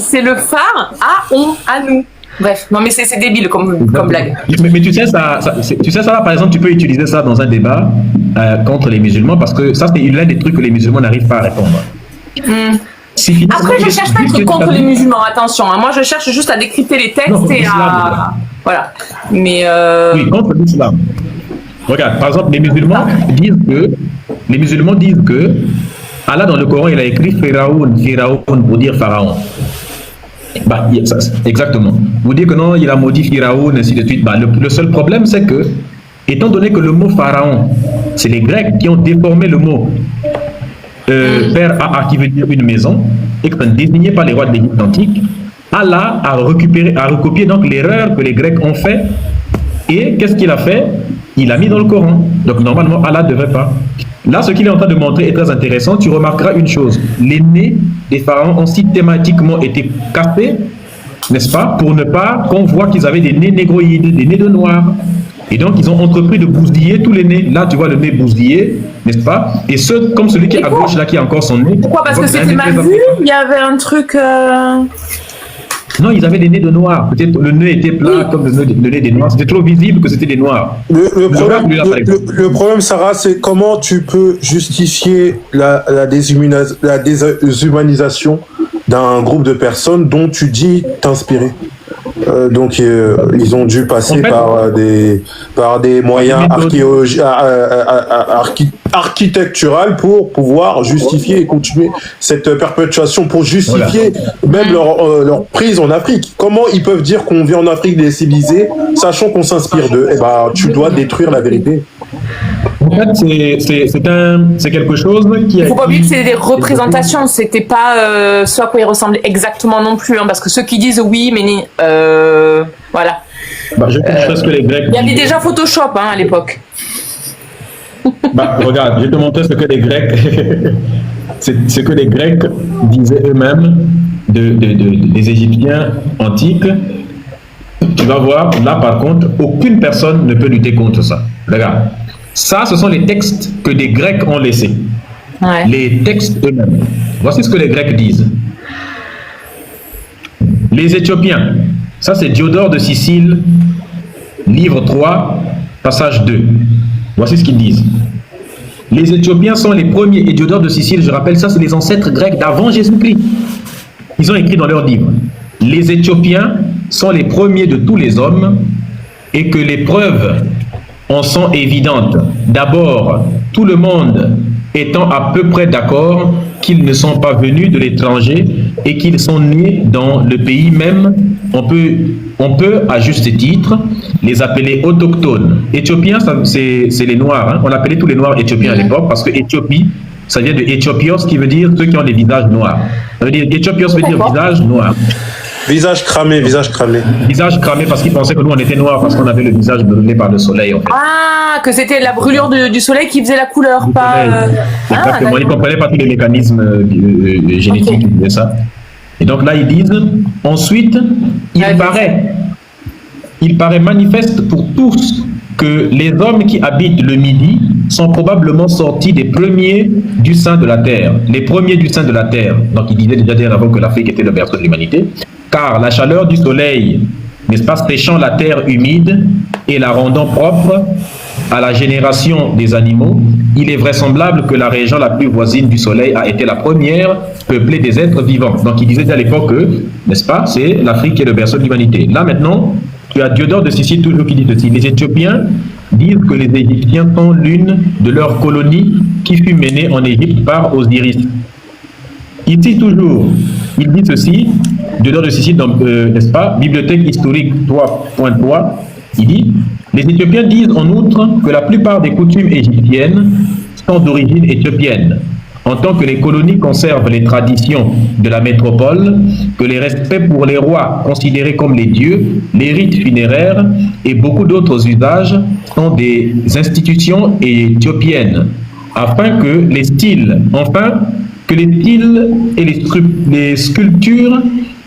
c'est le phare, à nous. Bref, non mais c'est débile comme blague. Mais tu sais ça, par exemple, tu peux utiliser ça dans un débat contre les musulmans, parce que ça, c'est l'un des trucs que les musulmans n'arrivent pas à répondre. Après, je cherche pas un truc contre les musulmans, attention. Hein. Moi, je cherche juste à décrypter les textes à... Voilà. Mais... Oui, contre l'islam. Regarde, par exemple, les musulmans disent que Allah, dans le Coran, il a écrit Pharaon pour dire Pharaon. Bah, exactement. Vous dites que non, il a maudit Pharaon, ainsi de suite. Bah, le seul problème, c'est que, étant donné que le mot Pharaon, c'est les Grecs qui ont déformé le mot Père qui veut dire une maison, et que désigné par les rois de l'Égypte antique, Allah a recopié donc l'erreur que les Grecs ont fait, et qu'est-ce qu'il a fait? Il a mis dans le Coran. Donc normalement, Allah ne devrait pas. Là, ce qu'il est en train de montrer est très intéressant. Tu remarqueras une chose. Les nez des pharaons ont systématiquement été cassés, n'est-ce pas, pour ne pas qu'on voit qu'ils avaient des nez négroïdes, des nez de noir. Et donc, ils ont entrepris de bousiller tous les nez. Là, tu vois le nez bousillé, n'est-ce pas? Et ceux, comme celui qui est à gauche, là, qui a encore son nez. Pourquoi? Parce que c'était mal vu? Il y avait un truc... Non, ils avaient des nez de noirs. Peut-être le nez était plat comme le nez des noirs. C'était trop visible que c'était des noirs. Le problème, Sarah, c'est comment tu peux justifier la déshumanisation d'un groupe de personnes dont tu dis t'inspirer. Donc ils ont dû passer par des moyens architecturaux pour pouvoir justifier et continuer cette perpétuation, pour justifier même leur prise en Afrique. Comment ils peuvent dire qu'on vit en Afrique des civilisés, sachant qu'on s'inspire d'eux? Eh ben, tu dois détruire la vérité. En fait, c'est quelque chose qui... Il faut pas oublier que c'est des représentations, c'était pas ce à quoi ils ressemblaient exactement non plus, hein, parce que ceux qui disent oui, mais voilà. Bah, je pense que les Grecs... Il y avait déjà Photoshop à l'époque. Bah, regarde, je vais te montrer ce que les Grecs... ce que les Grecs disaient eux-mêmes des Égyptiens antiques. Tu vas voir, là par contre, aucune personne ne peut lutter contre ça. Regarde. Ça, ce sont les textes que des Grecs ont laissés. Ouais. Les textes eux-mêmes. Voici ce que les Grecs disent. Les Éthiopiens. Ça, c'est Diodore de Sicile, livre 3, passage 2. Voici ce qu'ils disent. Les Éthiopiens sont les premiers. Et Diodore de Sicile, je rappelle, ça, c'est les ancêtres grecs d'avant Jésus-Christ. Ils ont écrit dans leur livre. Les Éthiopiens sont les premiers de tous les hommes et que les preuves en sont évidentes. D'abord, tout le monde étant à peu près d'accord qu'ils ne sont pas venus de l'étranger et qu'ils sont nés dans le pays même, on peut à juste titre les appeler autochtones. Éthiopiens, c'est les Noirs. Hein. On appelait tous les Noirs Éthiopiens à l'époque parce que Éthiopie, ça vient de Éthiopios qui veut dire ceux qui ont des visages noirs. Ça veut dire Éthiopios veut dire visage noir. Visage cramé, visage cramé. Visage cramé parce qu'ils pensaient que nous on était noirs parce qu'on avait le visage brûlé par le soleil en fait. Ah, que c'était la brûlure du soleil qui faisait la couleur, pas... Exactement, ils ne comprenaient pas tous les mécanismes génétiques qui disaient ça. Et donc là ils disent, ensuite, il paraît manifeste pour tous que les hommes qui habitent le Midi sont probablement sortis des premiers du sein de la terre. Les premiers du sein de la terre. Donc il disait déjà avant que l'Afrique était le berceau de l'humanité. Car la chaleur du soleil, n'est-ce pas, séchant la terre humide et la rendant propre à la génération des animaux, il est vraisemblable que la région la plus voisine du soleil a été la première peuplée des êtres vivants. Donc il disait à l'époque que, n'est-ce pas, c'est l'Afrique qui est le berceau de l'humanité. Là maintenant, tu as Diodore de Sicile toujours qui dit ceci. Les Éthiopiens disent que les Égyptiens sont l'une de leurs colonies qui fut menée en Égypte par Osiris. Ici toujours, il dit ceci, Diodore de Sicile, n'est-ce pas, Bibliothèque historique 3.3, il dit, les Éthiopiens disent en outre que la plupart des coutumes égyptiennes sont d'origine éthiopienne, en tant que les colonies conservent les traditions de la métropole, que les respects pour les rois considérés comme les dieux, les rites funéraires et beaucoup d'autres usages sont des institutions éthiopiennes, afin que les styles et les sculptures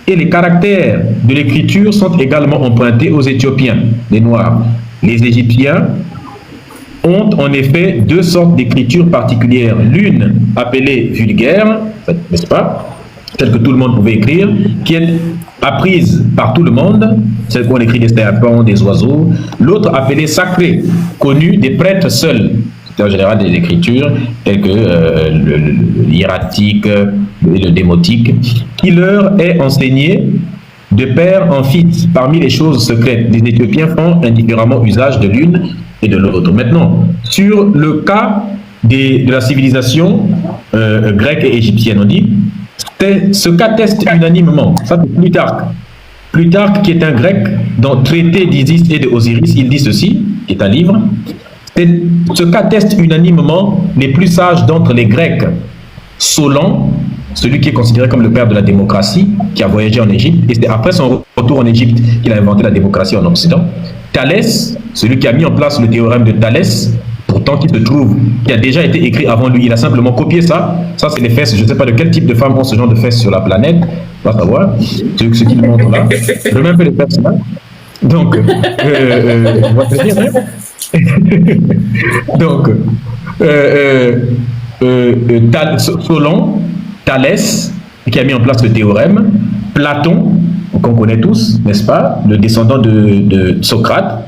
et les caractères de l'écriture sont également empruntés aux Éthiopiens, les Noirs. Les Égyptiens ont en effet deux sortes d'écriture particulières. L'une appelée vulgaire, n'est-ce pas, celle que tout le monde pouvait écrire, qui est apprise par tout le monde, celle qu'on écrit des serpents, des oiseaux, l'autre appelée sacrée, connue des prêtres seuls. C'est en général des écritures telles que l'hiératique et le démotique, qui leur est enseigné de père en fils parmi les choses secrètes. Les Éthiopiens font indifféremment usage de l'une et de l'autre. Maintenant, sur le cas de la civilisation grecque et égyptienne, on dit, ce qu'atteste unanimement, ça c'est Plutarque. Plutarque, qui est un grec, dans Traité d'Isis et de Osiris, il dit ceci, qui est un livre, ce qu'attestent unanimement les plus sages d'entre les Grecs, Solon, celui qui est considéré comme le père de la démocratie, qui a voyagé en Égypte, et c'est après son retour en Égypte qu'il a inventé la démocratie en Occident. Thalès, celui qui a mis en place le théorème de Thalès, pourtant qui a déjà été écrit avant lui, il a simplement copié ça. Ça, c'est les fesses, je ne sais pas de quel type de femmes ont ce genre de fesses sur la planète, on va savoir, ce qu'ils montrent là. Je mets un peu les fesses là. Donc, on va te dire, hein. Donc, Solon, Thalès, qui a mis en place le théorème, Platon, qu'on connaît tous, n'est-ce pas, le descendant de Socrate,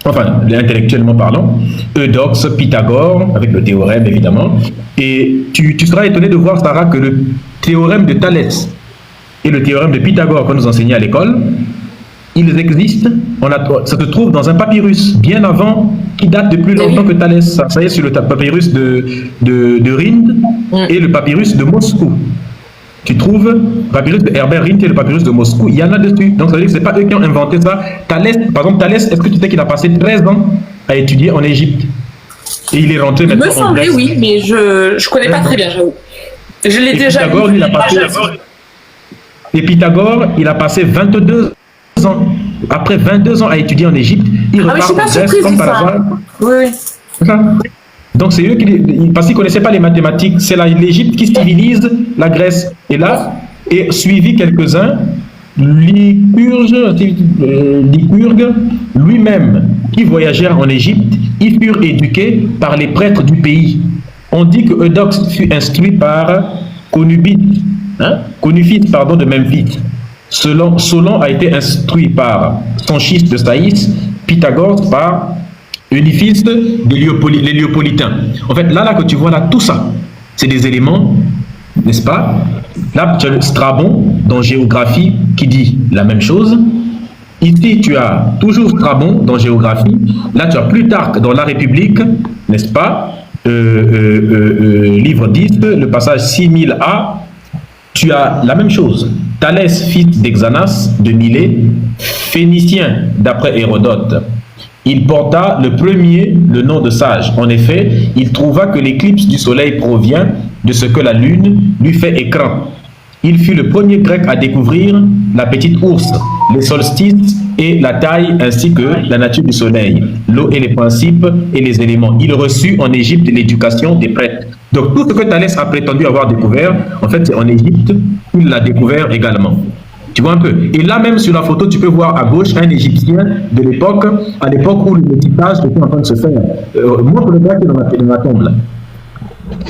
enfin, intellectuellement parlant, Eudoxe, Pythagore, avec le théorème évidemment, et tu seras étonné de voir, Sarah, que le théorème de Thalès et le théorème de Pythagore qu'on nous enseignait à l'école, ils existent, ça se trouve dans un papyrus, bien avant, qui date de plus longtemps que Thalès. Ça y est, sur le papyrus de Rhind et le papyrus de Moscou. Tu trouves le papyrus de Herbert Rhind et le papyrus de Moscou, il y en a dessus. Donc ça veut dire que ce n'est pas eux qui ont inventé ça. Thalès, par exemple, Thalès, est-ce que tu sais qu'il a passé 13 ans à étudier en Égypte? Et il est rentré maintenant en Grèce. Il me semblait, oui, mais je ne connais pas très bien, j'avoue. Je l'ai déjà Pythagore, vu. Et Pythagore, il a passé 22 ans. Après 22 ans à étudier en Égypte, il repart en Grèce comme par hasard. Oui. C'est ça. Donc c'est eux parce qu'ils ne connaissaient pas les mathématiques, c'est l'Égypte qui civilise la Grèce. Et là, et suivi quelques-uns, Lycurgue lui-même, qui voyageait en Égypte, ils furent éduqués par les prêtres du pays. On dit que Eudoxe fut instruit par Conufis, de Memphis. Solon a été instruit par Sanchis de Saïs, Pythagore par Eudiphis les Léopolitains. En fait, là que tu vois là, tout ça, c'est des éléments, n'est-ce pas? Là, tu as Strabon dans Géographie qui dit la même chose. Ici, tu as toujours Strabon dans Géographie. Là, tu as Plutarque dans La République, n'est-ce pas? Livre 10, le passage 6000a. Tu as la même chose. Thalès, fils d'Exanas, de Milet, phénicien d'après Hérodote. Il porta le premier le nom de sage. En effet, il trouva que l'éclipse du soleil provient de ce que la lune lui fait écran. Il fut le premier grec à découvrir la petite ours, les solstices et la taille ainsi que la nature du soleil, l'eau et les principes et les éléments. Il reçut en Égypte l'éducation des prêtres. Donc tout ce que Thalès a prétendu avoir découvert, en fait c'est en Égypte qu'il l'a découvert également. Tu vois un peu. Et là même sur la photo, tu peux voir à gauche un Égyptien de l'époque, à l'époque où le métissage était en train de se faire. Montre le gars qui est dans la tombe là.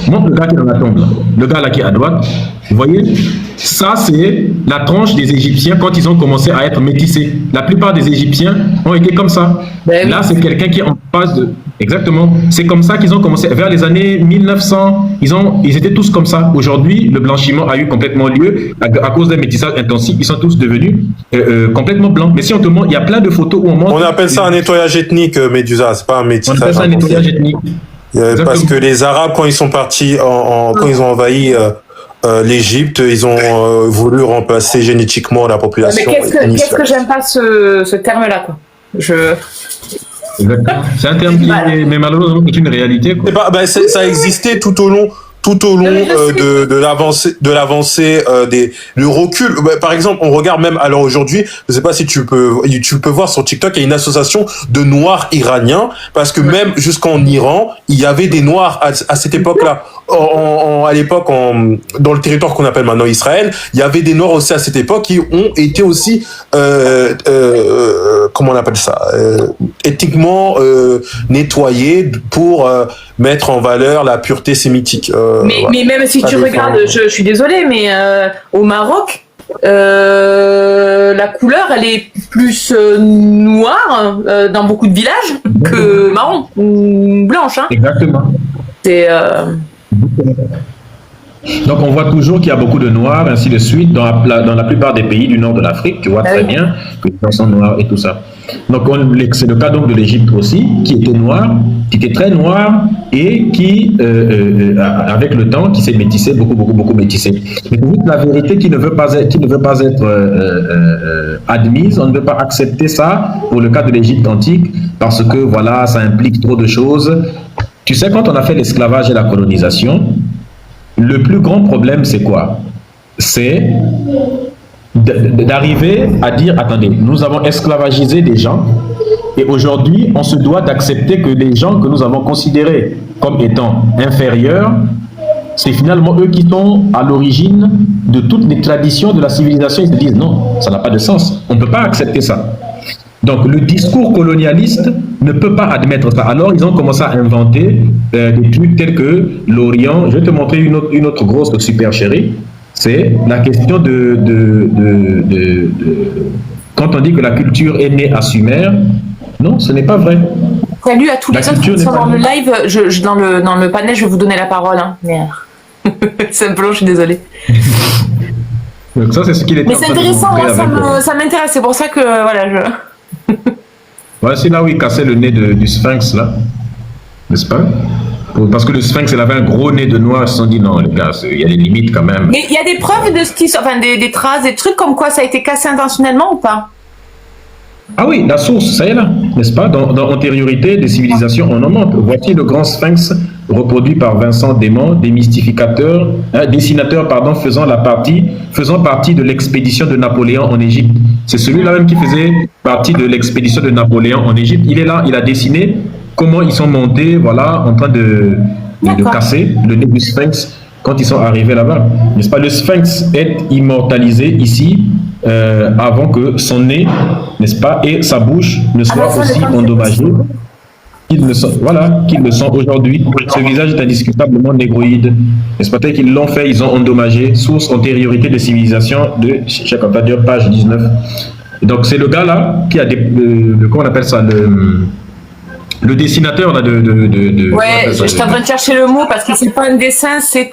Montre le gars qui est dans la tombe là. Le gars là qui est à droite. Vous voyez, ça c'est la tranche des Égyptiens quand ils ont commencé à être métissés. La plupart des Égyptiens ont été comme ça. Ben là c'est quelqu'un qui est en phase de... Exactement. C'est comme ça qu'ils ont commencé. Vers les années 1900, ils étaient tous comme ça. Aujourd'hui, le blanchiment a eu complètement lieu à cause d'un métissage intensif. Ils sont tous devenus complètement blancs. Mais si on te montre, il y a plein de photos où on montre... On appelle ça un nettoyage ethnique, Médusa. C'est pas un métissage. On appelle ça un nettoyage ethnique. Parce que les Arabes, quand ils sont partis, quand ils ont envahi l'Égypte, ils ont voulu remplacer génétiquement la population. Mais qu'est-ce que j'aime pas ce terme-là, quoi. Exactement. C'est un terme qui est, mais malheureusement, c'est une réalité. Ça a existé tout au long de l'avancée du recul. Par exemple, on regarde même alors aujourd'hui, je sais pas si tu peux voir sur TikTok, il y a une association de Noirs iraniens parce que même jusqu'en Iran, il y avait des Noirs à cette époque-là. À l'époque, dans le territoire qu'on appelle maintenant Israël, il y avait des Noirs aussi à cette époque qui ont été aussi, comment on appelle ça, ethniquement nettoyés pour mettre en valeur la pureté sémitique. Mais même si Ça tu dépend. regardes, je suis désolée, mais au Maroc, la couleur, elle est plus noire dans beaucoup de villages que marron ou blanche. Hein. Exactement. C'est Donc on voit toujours qu'il y a beaucoup de noirs, ainsi de suite, dans la plupart des pays du nord de l'Afrique. Tu vois Ah très oui. bien que les gens sont noirs et tout ça. Donc c'est le cas donc de l'Égypte aussi, qui était noir, qui était très noir et qui, avec le temps, qui s'est métissé, beaucoup métissé. Mais c'est juste la vérité qui ne veut pas être admise. On ne veut pas accepter ça pour le cas de l'Égypte antique parce que voilà, ça implique trop de choses. Tu sais, quand on a fait l'esclavage et la colonisation, le plus grand problème, c'est quoi? C'est d'arriver à dire, attendez, nous avons esclavagisé des gens et aujourd'hui, on se doit d'accepter que les gens que nous avons considérés comme étant inférieurs, c'est finalement eux qui sont à l'origine de toutes les traditions de la civilisation. Ils se disent, non, ça n'a pas de sens. On ne peut pas accepter ça. Donc, le discours colonialiste ne peut pas admettre ça. Alors, ils ont commencé à inventer des trucs tels que l'Orient. Je vais te montrer une autre grosse supercherie. C'est la question quand on dit que la culture est née à Sumer, non, ce n'est pas vrai. salut à tous La les autres culture qui sont n'est pas dans le née. live. Dans le panel, je vais vous donner la parole. Hein. Simplement, je suis désolée. Donc ça, c'est ce qu'il était Mais en c'est train de intéressant, montrer moi, avec, ça m'intéresse. C'est pour ça que voilà, je. Ouais, c'est là où il cassait le nez du sphinx, là. N'est-ce pas? Parce que le sphinx, il avait un gros nez de noir. Ils se sont dit, non, les gars, il y a des limites quand même. Mais il y a des preuves de ce qui, enfin des traces, des trucs comme quoi ça a été cassé intentionnellement ou pas? Ah oui, la source, ça y est là, n'est-ce pas? Dans antériorité des civilisations, on en montre. Voici le grand sphinx reproduit par Vincent Desmond, dessinateur, pardon, faisant partie de l'expédition de Napoléon en Égypte. C'est celui-là même qui faisait partie de l'expédition de Napoléon en Égypte. Il est là, il a dessiné comment ils sont montés, voilà, en train de casser le nez du sphinx quand ils sont arrivés là-bas. N'est-ce pas? Le sphinx est immortalisé ici avant que son nez, n'est-ce pas, et sa bouche ne soient aussi endommagés qu'ils ne sont aujourd'hui. Ce visage est indiscutablement négroïde. N'est-ce pas? Tel qu'ils l'ont fait, ils ont endommagé. Source antériorité de civilisation de Cheikh Anta Diop, page 19. Donc c'est le gars là qui a comment on appelle ça, le dessinateur là Ouais, je suis en train de chercher le mot parce que c'est pas un dessin, c'est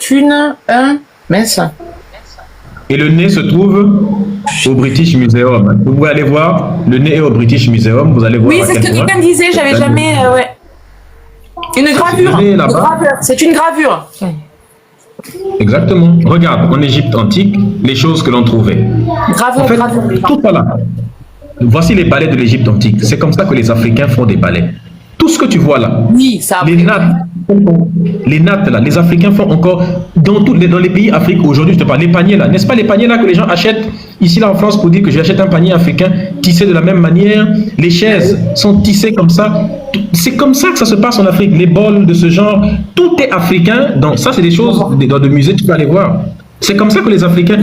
mince. Et le nez se trouve au British Museum. Vous pouvez aller voir, le nez est au British Museum, vous allez voir. Oui, c'est ce que quelqu'un disait, j'avais jamais. Ouais. Une gravure. C'est une gravure. Exactement. Regarde, en Égypte antique, les choses que l'on trouvait. Gravure, En fait, gravure. tout ça là. Voici les balais de l'Égypte antique. C'est comme ça que les Africains font des balais. Tout ce que tu vois là, Oui, ça. les nattes là, les Africains font encore dans les pays africains aujourd'hui. Je te parle, les paniers là, n'est-ce pas les paniers là que les gens achètent ici là en France pour dire que j'achète un panier africain tissé de la même manière. Les chaises sont tissées comme ça. C'est comme ça que ça se passe en Afrique. Les bols de ce genre, tout est africain. Donc ça, c'est des choses dans de musées, tu peux aller voir. C'est comme ça que les Africains,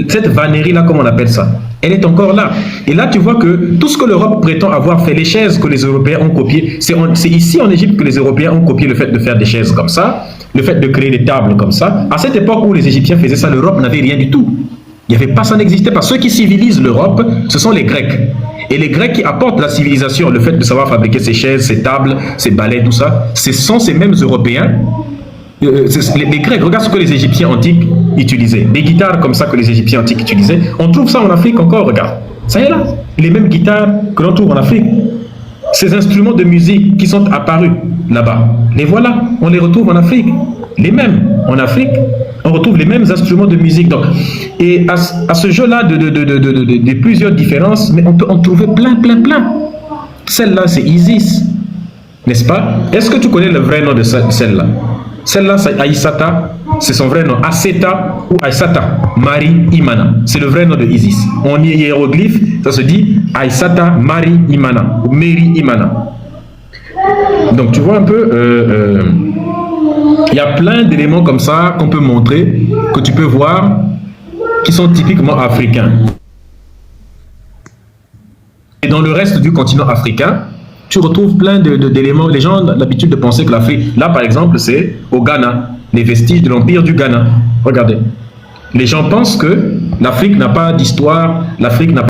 cette vannerie-là, comme on appelle ça, elle est encore là. Et là, tu vois que tout ce que l'Europe prétend avoir fait, les chaises que les Européens ont copiées, c'est ici en Égypte que les Européens ont copié le fait de faire des chaises comme ça, le fait de créer des tables comme ça. À cette époque où les Égyptiens faisaient ça, l'Europe n'avait rien du tout. Il n'y avait pas, ça n'existait pas. Ceux qui civilisent l'Europe, ce sont les Grecs. Et les Grecs qui apportent la civilisation, le fait de savoir fabriquer ces chaises, ces tables, ces balais, tout ça, ce sont ces mêmes Européens. Les Grecs, regarde ce que les Égyptiens antiques utilisaient. Des guitares comme ça que les Égyptiens antiques utilisaient. On trouve ça en Afrique encore, regarde. Ça y est là. Les mêmes guitares que l'on trouve en Afrique. Ces instruments de musique qui sont apparus là-bas, les voilà. On les retrouve en Afrique. Les mêmes. En Afrique, on retrouve les mêmes instruments de musique. Donc, et à ce jeu-là de plusieurs différences, mais on peut en trouver plein. Celle-là, c'est Isis. N'est-ce pas? Est-ce que tu connais le vrai nom de celle-là? Celle-là, c'est Aïssata, c'est son vrai nom, Aseta ou Aïssata, Marie Imana. C'est le vrai nom de Isis. En hiéroglyphe, ça se dit Aïssata Marie Imana, ou Mary Imana. Donc tu vois un peu, il y a plein d'éléments comme ça qu'on peut montrer, que tu peux voir, qui sont typiquement africains. Et dans le reste du continent africain, tu retrouves plein d'éléments. Les gens ont l'habitude de penser que l'Afrique, là par exemple, c'est au Ghana, les vestiges de l'empire du Ghana. Regardez. Les gens pensent que l'Afrique n'a pas d'histoire, l'Afrique n'a